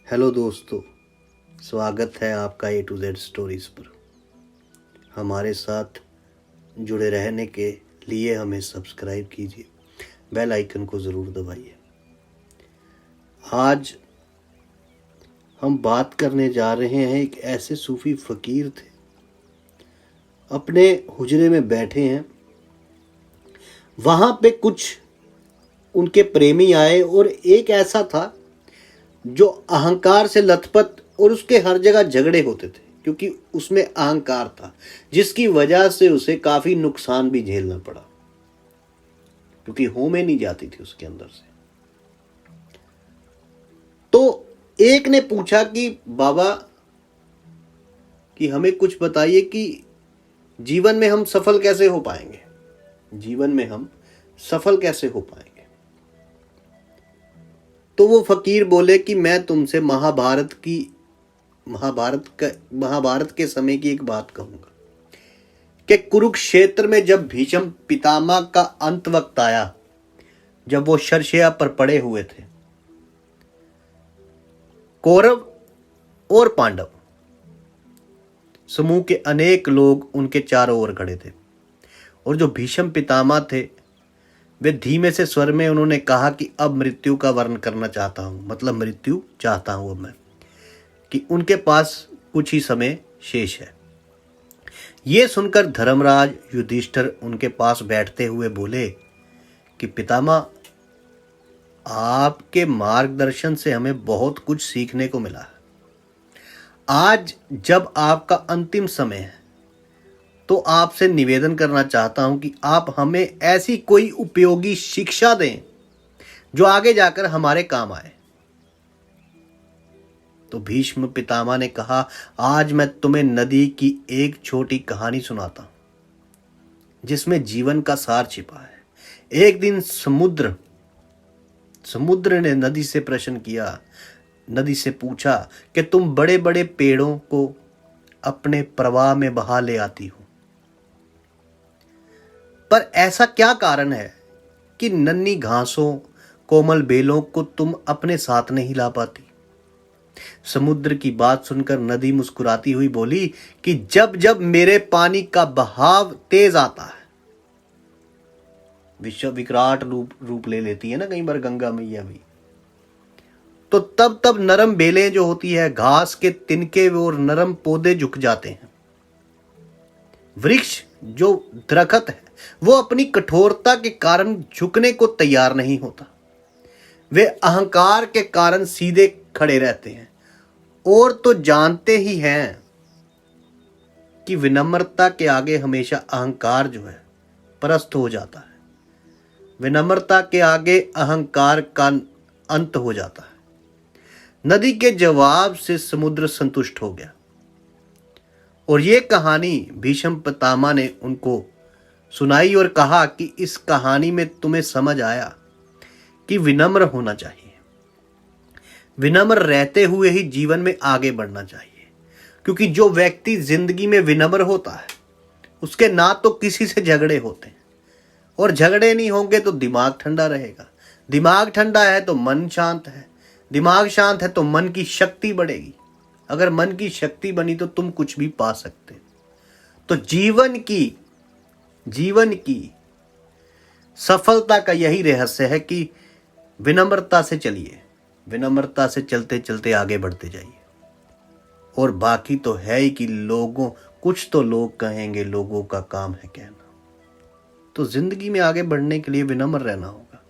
Hello दोस्तों, स्वागत है आपका A to Z स्टोरीज पर। हमारे साथ जुड़े रहने के लिए हमें सब्सक्राइब कीजिए, बेल आइकन को ज़रूर दबाइए। आज हम बात करने जा रहे हैं, एक ऐसे सूफी फ़कीर थे, अपने हुजरे में बैठे हैं। वहाँ पे कुछ उनके प्रेमी आए और एक ऐसा था जो अहंकार से लथपथ, और उसके हर जगह झगड़े होते थे क्योंकि उसमें अहंकार था, जिसकी वजह से उसे काफी नुकसान भी झेलना पड़ा क्योंकि होमे नहीं जाती थी उसके अंदर से। तो एक ने पूछा कि बाबा कि हमें कुछ बताइए कि जीवन में हम सफल कैसे हो पाएंगे, जीवन में हम सफल कैसे हो पाएंगे। तो वो फकीर बोले कि मैं तुमसे महाभारत के समय की एक बात कहूंगा कि कुरुक्षेत्र में जब भीष्म पितामह का अंत वक्त आया, जब वो शरशैया पर पड़े हुए थे, कौरव और पांडव समूह के अनेक लोग उनके चारों ओर खड़े थे, और जो भीष्म पितामह थे वे धीमे से स्वर में उन्होंने कहा कि अब मृत्यु का वर्ण करना चाहता हूं, मतलब मृत्यु चाहता हूं अब मैं, कि उनके पास कुछ ही समय शेष है। ये सुनकर धर्मराज युधिष्ठिर उनके पास बैठते हुए बोले कि पितामह, आपके मार्गदर्शन से हमें बहुत कुछ सीखने को मिला है। आज जब आपका अंतिम समय है तो आपसे निवेदन करना चाहता हूं कि आप हमें ऐसी कोई उपयोगी शिक्षा दें जो आगे जाकर हमारे काम आए। तो भीष्म पितामह ने कहा, आज मैं तुम्हें नदी की एक छोटी कहानी सुनाता हूं जिसमें जीवन का सार छिपा है। एक दिन समुद्र ने नदी से प्रश्न किया, नदी से पूछा कि तुम बड़े बड़े पेड़ों को अपने प्रवाह में बहा ले आती हो, पर ऐसा क्या कारण है कि नन्ही घासों, कोमल बेलों को तुम अपने साथ नहीं ला पाती। समुद्र की बात सुनकर नदी मुस्कुराती हुई बोली कि जब जब मेरे पानी का बहाव तेज आता है, विश्व विकराट रूप ले लेती है ना कई बार गंगा मैया भी, तो तब तब नरम बेलें जो होती है, घास के तिनके और नरम पौधे झुक जाते हैं। वृक्ष जो दरख्त है वो अपनी कठोरता के कारण झुकने को तैयार नहीं होता। वे अहंकार के कारण सीधे खड़े रहते हैं, और तो जानते ही हैं कि विनम्रता के आगे हमेशा अहंकार जो है परास्त हो जाता है। विनम्रता के आगे अहंकार का अंत हो जाता है। नदी के जवाब से समुद्र संतुष्ट हो गया, और ये कहानी भीष्म पितामह ने उनको सुनाई और कहा कि इस कहानी में तुम्हें समझ आया कि विनम्र होना चाहिए, विनम्र रहते हुए ही जीवन में आगे बढ़ना चाहिए। क्योंकि जो व्यक्ति जिंदगी में विनम्र होता है उसके ना तो किसी से झगड़े होते हैं, और झगड़े नहीं होंगे तो दिमाग ठंडा रहेगा, दिमाग ठंडा है तो मन शांत है, दिमाग शांत है तो मन की शक्ति बढ़ेगी। अगर मन की शक्ति बनी तो तुम कुछ भी पा सकते। तो जीवन की सफलता का यही रहस्य है कि विनम्रता से चलिए, विनम्रता से चलते चलते आगे बढ़ते जाइए। और बाकी तो है ही कि कुछ तो लोग कहेंगे, लोगों का काम है कहना। तो जिंदगी में आगे बढ़ने के लिए विनम्र रहना होगा।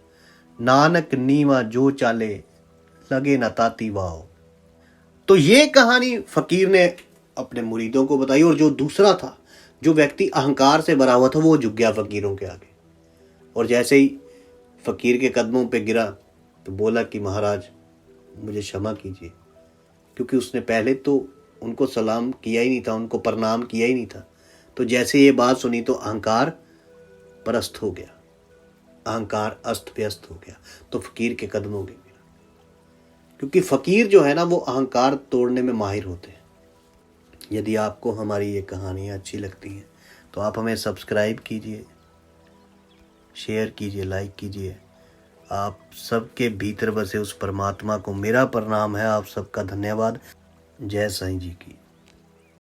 नानक नीवा जो चाले, लगे न ताती वाओ। तो ये कहानी फकीर ने अपने मुरीदों को बताई, और जो दूसरा था, जो व्यक्ति अहंकार से भरा हुआ था, वो झुक गया फकीरों के आगे। और जैसे ही फकीर के कदमों पे गिरा तो बोला कि महाराज मुझे क्षमा कीजिए, क्योंकि उसने पहले तो उनको सलाम किया ही नहीं था, उनको प्रणाम किया ही नहीं था। तो जैसे ये बात सुनी तो अहंकार परस्त हो गया, अहंकार अस्त व्यस्त हो गया, तो फकीर के कदमों में गिरा। क्योंकि फकीर जो है ना वो अहंकार तोड़ने में माहिर होते हैं। यदि आपको हमारी ये कहानियाँ अच्छी लगती हैं तो आप हमें सब्सक्राइब कीजिए, शेयर कीजिए, लाइक कीजिए, आप सबके भीतर बसे उस परमात्मा को मेरा प्रणाम है। आप सबका धन्यवाद। जय साईं जी की।